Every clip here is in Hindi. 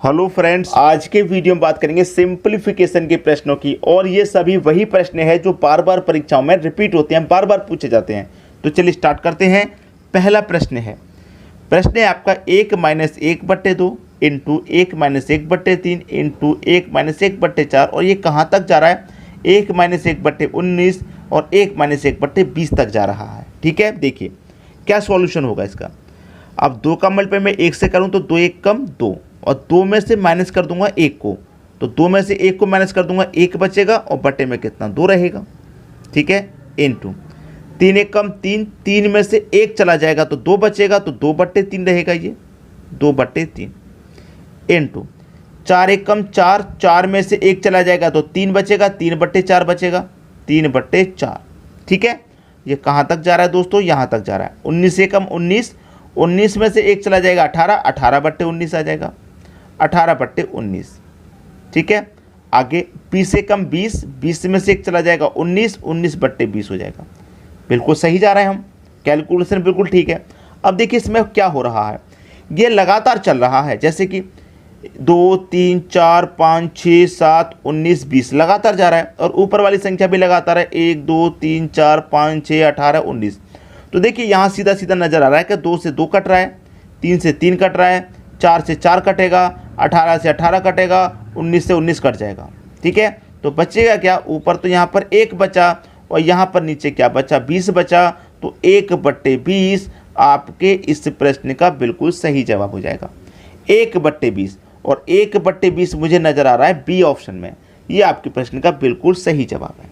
हेलो फ्रेंड्स, आज के वीडियो में बात करेंगे सिंपलीफिकेशन के प्रश्नों की। और ये सभी वही प्रश्न हैं जो बार बार परीक्षाओं में रिपीट होते हैं, बार बार पूछे जाते हैं। तो चलिए स्टार्ट करते हैं। पहला प्रश्न है आपका 1-1/2 इंटू 1-1/3 इंटू 1-1/4। और ये कहाँ तक जा रहा है? 1-1/19 और 1-1/20 तक जा रहा है। ठीक है, देखिए क्या सॉल्यूशन होगा इसका। अब 2 का मल्टीप्लाई मैं 1 से करूँ तो 2 1 कम 2, और 2 में से माइनस कर दूंगा 1 को, तो 2 में से 1 को माइनस कर दूंगा, 1 बचेगा और बटे में कितना 2 रहेगा। ठीक है, इनटू 3 1 कम 3, 3 में से 1 चला जाएगा तो 2 बचेगा, तो 2/3 रहेगा, ये 2/3 इनटू 4 1 कम 4, 4 में से 1 चला जाएगा तो 3 बचेगा, 3/4 बचेगा, 3/4। ठीक है, ये कहाँ तक जा रहा है दोस्तों? यहाँ तक जा रहा है। 19 से कम 19, 19 में से 1 चला जाएगा 18, 18/19 आ जाएगा, 18/19। ठीक है, आगे 20 से कम 20, 20 में से 1 चला जाएगा 19, 19/20 हो जाएगा। बिल्कुल सही जा रहे हैं हम, कैलकुलेशन बिल्कुल ठीक है। अब देखिए इसमें क्या हो रहा है, ये लगातार चल रहा है, जैसे कि 2 3 4 5 6 7 19 20 लगातार जा रहा है, और ऊपर वाली संख्या भी लगातार है, 1 2 3 4 5 6 18 19। तो देखिए यहाँ सीधा सीधा नज़र आ रहा है कि 2 से 2 कट रहा है, 3 से 3 कट रहा है, 4 से 4 कटेगा, 18 से 18 कटेगा, 19 से 19 कट जाएगा। ठीक है, तो बचेगा क्या? ऊपर तो यहाँ पर 1 बचा और यहाँ पर नीचे क्या बचा? 20 बचा। तो 1/20 आपके इस प्रश्न का बिल्कुल सही जवाब हो जाएगा, 1/20। और 1/20 मुझे नज़र आ रहा है बी ऑप्शन में, ये आपके प्रश्न का बिल्कुल सही जवाब है।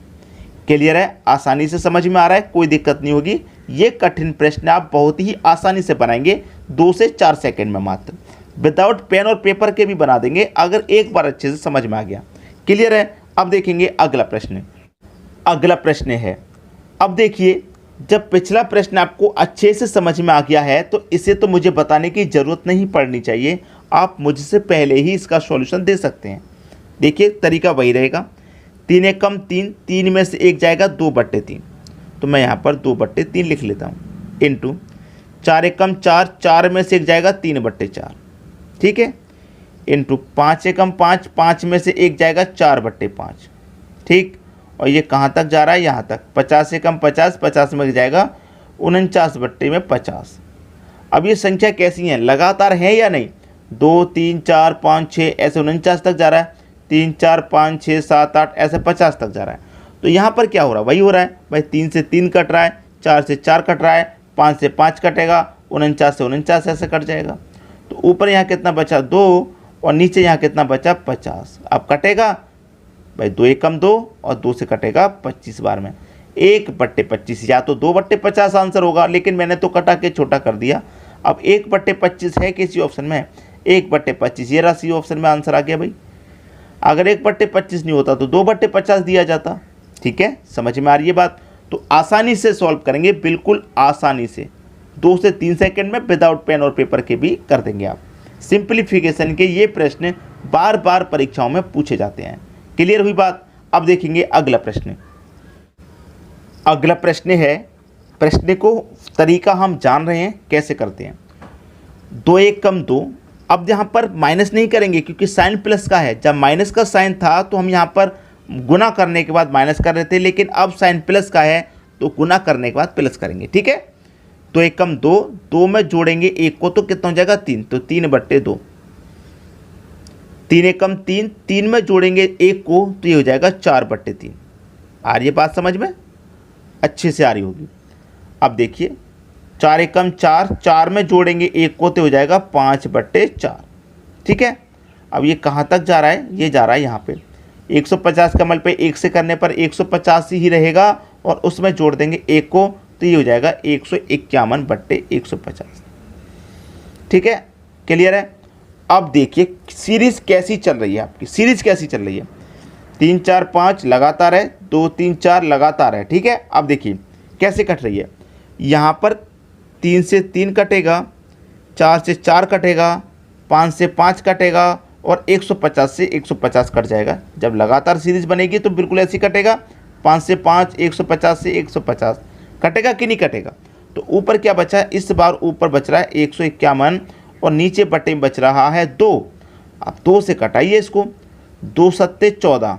क्लियर है? आसानी से समझ में आ रहा है, कोई दिक्कत नहीं होगी। ये कठिन प्रश्न आप बहुत ही आसानी से बनाएंगे, 2 से 4 सेकंड में मात्र, विदाउट पेन और पेपर के भी बना देंगे अगर एक बार अच्छे से समझ में आ गया। क्लियर है? अब देखेंगे अगला प्रश्न। अगला प्रश्न है, अब देखिए जब पिछला प्रश्न आपको अच्छे से समझ में आ गया है तो इसे तो मुझे बताने की ज़रूरत नहीं पड़नी चाहिए, आप मुझसे पहले ही इसका सॉल्यूशन दे सकते हैं। देखिए तरीका वही रहेगा, 3 1 कम 3, 3 में से 1 जाएगा 2/3, तो मैं यहाँ पर 2/3 लिख लेता हूँ, इनटू 4 1 कम 4, 4 में से 1 जाएगा 3/4। ठीक है, इनटू 5 1 कम 5, 5 में से 1 जाएगा 4/5। ठीक, और ये कहाँ तक जा रहा है? यहाँ तक। 50 से कम 50, 50 में जाएगा 49/50। अब ये संख्या कैसी है, लगातार है या नहीं? 2 3 4 5 6 ऐसे 49 तक जा रहा है, 3 4 5 6 7 8 ऐसे 50 तक जा रहा है। तो यहाँ पर क्या हो रहा है? वही हो रहा है भाई, 3 से 3 कट रहा है, 4 से 4 कट रहा है, 5 से 5 कटेगा, 49 से 49 ऐसे कट जाएगा। तो ऊपर यहाँ कितना बचा? 2, और नीचे यहाँ कितना बचा? 50। अब कटेगा भाई, 2 1 कम 2 और 2 से कटेगा 25 बार में, 1/25। या तो 2/50 आंसर होगा, लेकिन मैंने तो कटा के छोटा कर दिया। अब 1/25 है किसी ऑप्शन में? 1/25 ये राशि ऑप्शन में आंसर आ गया भाई। अगर 1/25 नहीं होता तो 2/50 दिया जाता। ठीक है, समझ में आ रही है बात? तो आसानी से सॉल्व करेंगे, बिल्कुल आसानी से, 2 से 3 सेकंड में विदाउट पेन और पेपर के भी कर देंगे आप। सिंपलीफिकेशन के ये प्रश्न बार बार परीक्षाओं में पूछे जाते हैं। क्लियर हुई बात? अब देखेंगे अगला प्रश्न। अगला प्रश्न है, प्रश्न को तरीका हम जान रहे हैं कैसे करते हैं। 2 1 कम 2, अब यहाँ पर माइनस नहीं करेंगे क्योंकि साइन प्लस का है। जब माइनस का साइन था तो हम यहाँ पर गुना करने के बाद माइनस कर रहे थे, लेकिन अब साइन प्लस का है तो गुना करने के बाद प्लस करेंगे। ठीक है, 2 1 कम 2, 2 में जोड़ेंगे 1 को तो कितना हो जाएगा? 3, तो 3/2। 3 1 कम 3, 3 में जोड़ेंगे 1 को तो ये हो जाएगा 4/3। आ रही है बात समझ में? अच्छे से आ रही होगी। अब देखिए 4 1 कम 4, 4 में जोड़ेंगे 1 को तो हो जाएगा 5/4। ठीक है, अब ये कहाँ तक जा रहा है? ये जा रहा है यहाँ पे 150 का मल्टीप्लाई 1 से करने पर 150 ही रहेगा, और उसमें जोड़ देंगे 1 को तो ये हो जाएगा 151/150। ठीक है, क्लियर है? अब देखिए सीरीज कैसी चल रही है आपकी, सीरीज कैसी चल रही है। 3 4 5 लगातार है, 2 3 4 लगातार है। ठीक है, अब देखिए कैसे कट रही है। यहाँ पर 3 से 3 कटेगा, 4 से 4 कटेगा, 5 से 5 कटेगा, और 150 से 150 कट जाएगा। जब लगातार सीरीज बनेगी तो बिल्कुल ऐसी कटेगा, 5 से 5, 150 से 150 कटेगा कि नहीं कटेगा? तो ऊपर क्या बचा? इस बार ऊपर बच रहा है 151, और नीचे बटे में बच रहा है 2। अब 2 से कटाइए इसको, 2 सत्ते 14,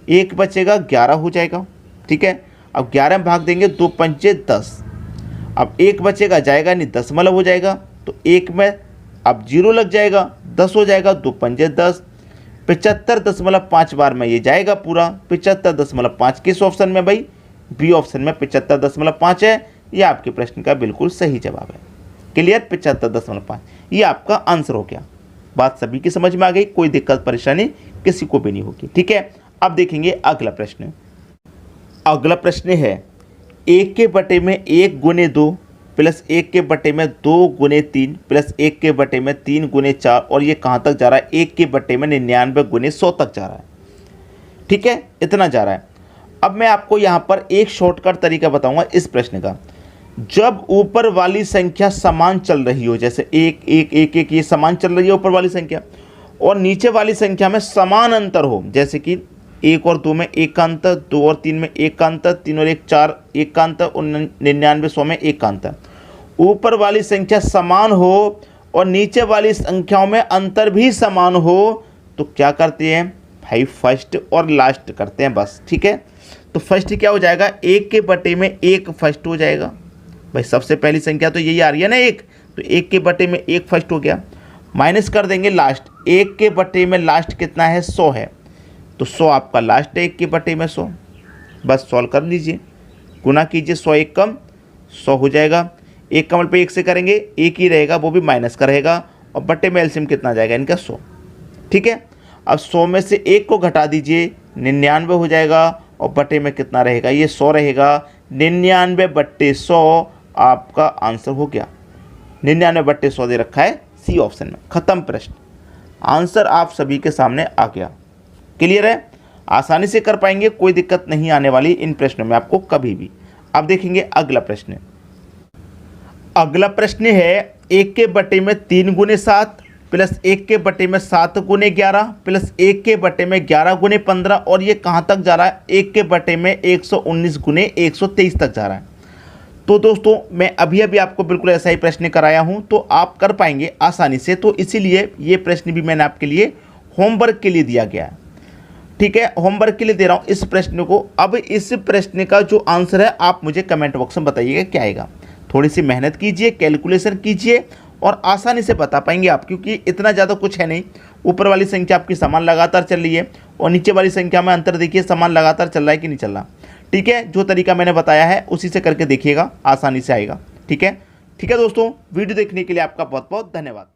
1 बचेगा 11 हो जाएगा। ठीक है, अब 11 में भाग देंगे, 2 पंचे 10, अब 1 बचेगा जाएगा नहीं, दशमलव हो जाएगा, तो 1 में अब 0 लग जाएगा, 10 हो जाएगा, 2 पंचे 10, 75.5 बार में ये जाएगा पूरा, 75.5 किस ऑप्शन में भाई, बी ऑप्शन में 75.5 है। ये आपके प्रश्न का बिल्कुल सही जवाब है। क्लियर, 75.5 ये आपका आंसर हो गया। बात सभी की समझ में आ गई, कोई दिक्कत परेशानी किसी को भी नहीं होगी। ठीक है, अब देखेंगे अगला प्रश्न। अगला प्रश्न है 1 के बटे में 1 गुने 2 प्लस 1 के बटे में 2 गुने 3 प्लस 1 के बटे में 3 गुने 4, और ये कहाँ तक जा रहा है, 1 के बटे में 99 गुने 100 तक जा रहा है। ठीक है, इतना जा रहा है। अब मैं आपको यहाँ पर एक शॉर्टकट तरीका बताऊंगा इस प्रश्न का। जब ऊपर वाली संख्या समान चल रही हो, जैसे 1 1 1 1 ये समान चल रही है ऊपर वाली संख्या, और नीचे वाली संख्या में समान अंतर हो, जैसे कि 1 और 2 में 1 का अंतर, 2 और 3 में 1 का अंतर, 3 और 1 4 1 का अंतर, और 99 100 में 1 का अंतर, ऊपर वाली संख्या समान हो और नीचे वाली संख्याओं में अंतर भी समान हो, तो क्या करते हैं भाई, फर्स्ट और लास्ट करते हैं बस। ठीक है, तो फर्स्ट क्या हो जाएगा, 1 के बटे में 1 फर्स्ट हो जाएगा भाई, सबसे पहली संख्या तो यही आ रही है ना 1, तो 1 के बटे में 1 फर्स्ट हो गया। माइनस कर देंगे लास्ट, 1 के बटे में लास्ट कितना है, 100 है, तो 100 आपका लास्ट है 1 के बटे में 100। बस सॉल्व कर लीजिए, गुना कीजिए, 100 1 कम 100 हो जाएगा, 1 कमल पे 1 से करेंगे 1 ही रहेगा, वो भी माइनस का रहेगा, और बटे में एलसीएम कितना जाएगा इनका 100। ठीक है, अब 100 में से 1 को घटा दीजिए, 99 हो जाएगा, और बटे में कितना रहेगा, ये 100 रहेगा, 99 बट्टे 100 आपका आंसर हो गया। 99 बट्टे 100 दे रखा है सी ऑप्शन में। खत्म प्रश्न, आंसर आप सभी के सामने आ गया। क्लियर है, आसानी से कर पाएंगे, कोई दिक्कत नहीं आने वाली इन प्रश्नों में आपको कभी भी। अब देखेंगे अगला प्रश्न। अगला प्रश्न है 1 के बटे में 3 गुने 7 प्लस 1 के बटे में 7 गुने 11 प्लस 1 के बटे में 11 गुने 15, और ये कहाँ तक जा रहा है, 1 के बटे में 119 गुने 123 तक जा रहा है। तो दोस्तों मैं अभी अभी आपको बिल्कुल ऐसा ही प्रश्न कराया हूँ, तो आप कर पाएंगे आसानी से, तो इसीलिए ये प्रश्न भी मैंने आपके लिए होमवर्क के लिए दिया गया है। ठीक है, होमवर्क के लिए दे रहा हूँ इस प्रश्न को। अब इस प्रश्न का जो आंसर है आप मुझे कमेंट बॉक्स में बताइएगा क्या आएगा। थोड़ी सी मेहनत कीजिए, कैलकुलेशन कीजिए, और आसानी से बता पाएंगे आप, क्योंकि इतना ज़्यादा कुछ है नहीं। ऊपर वाली संख्या आपकी समान लगातार चल रही है, और नीचे वाली संख्या में अंतर देखिए समान लगातार चल रहा है कि नहीं चल रहा। ठीक है, जो तरीका मैंने बताया है उसी से करके देखिएगा, आसानी से आएगा। ठीक है दोस्तों, वीडियो देखने के लिए आपका बहुत बहुत धन्यवाद।